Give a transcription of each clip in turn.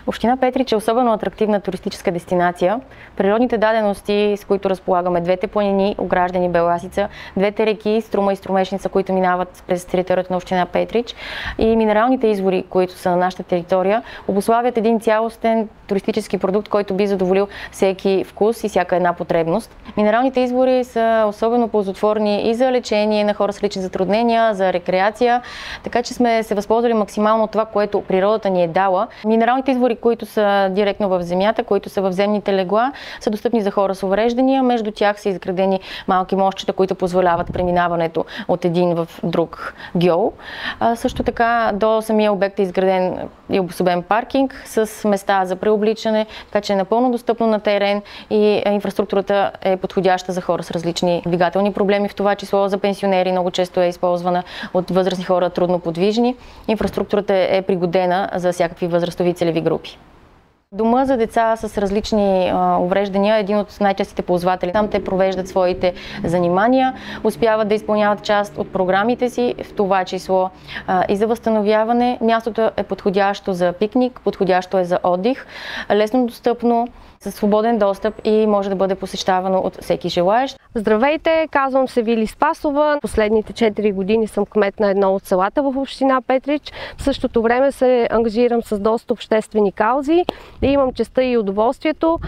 Община Петрич е особено атрактивна туристическа дестинация. Природните дадености, с които разполагаме, двете планини, ограждани Беласица, двете реки, Струма и Струмешница, които минават през територията на община Петрич, и минералните извори, които са на нашата територия, обуславят един цялостен туристически продукт, който би задоволил всеки вкус и всяка една потребност. Минералните извори са особено ползотворни и за лечение на хора с лични затруднения, за рекреация, така че сме се възползвали максимално от това, което природата ни е дала. Минералните извори, които са директно в земята, които са в земните легла, са достъпни за хора с увреждания. Между тях са изградени малки мостчета, които позволяват преминаването от един в друг гьол. Също така до самия обект е изграден и обособен паркинг с места за преобличане, така че е напълно достъпно на терен и инфраструктурата е подходяща за хора с различни двигателни проблеми, в това число за пенсионери. Много често е използвана от възрастни хора, трудно подвижни. Инфраструктурата е пригодена за всякакви възрастови целеви групи. Дома за деца с различни увреждания е един от най-честите ползватели. Там те провеждат своите занимания, успяват да изпълняват част от програмите си, в това число и за възстановяване. Мястото е подходящо за пикник, подходящо е за отдих, лесно достъпно, със свободен достъп и може да бъде посещавано от всеки желаещ. Здравейте, казвам се Вили Спасова. Последните 4 години съм кмет на едно от селата в община Петрич. В същото време се ангажирам с доста обществени каузи. Имам честта и удоволствието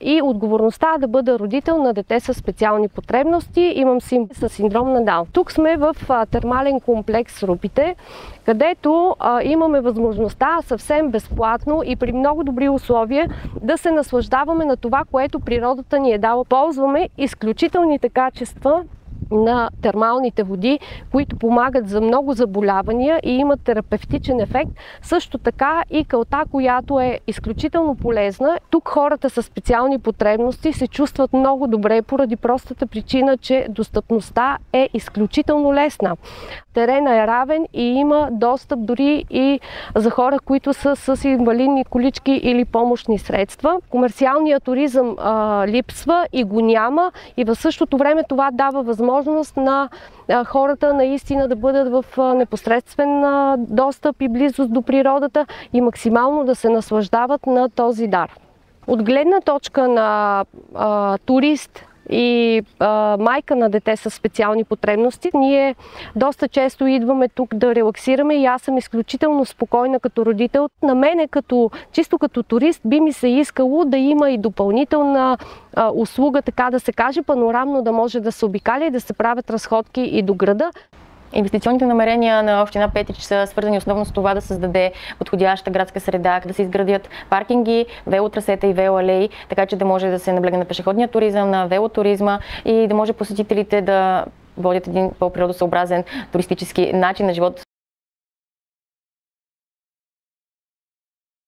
и отговорността да бъда родител на дете с специални потребности. Имам син с синдром на Даун. Тук сме в термален комплекс Рупите, където имаме възможността съвсем безплатно и при много добри условия да се наслаждаваме на това, което природата ни е дала. Ползваме изключителните качества на термалните води, които помагат за много заболявания и имат терапевтичен ефект. Също така и калта, която е изключително полезна. Тук хората с специални потребности се чувстват много добре поради простата причина, че достъпността е изключително лесна. Терена е равен и има достъп дори и за хора, които са с инвалидни колички или помощни средства. Комерциалният туризъм липсва и го няма и в същото време това дава възможност на хората наистина да бъдат в непосредствен достъп и близост до природата и максимално да се наслаждават на този дар. От гледна точка на турист и майка на дете с специални потребности, ние доста често идваме тук да релаксираме и аз съм изключително спокойна като родител. На мене чисто като турист би ми се искало да има и допълнителна услуга, така да се каже, панорамно да може да се обикаля и да се правят разходки и до града. Инвестиционните намерения на община Петрич са свързани основно с това да създаде подходяща градска среда, да се изградят паркинги, велотрасета и велоалеи, така че да може да се наблегне на пешеходния туризъм, на велотуризма и да може посетителите да водят един по-природосъобразен туристически начин на живот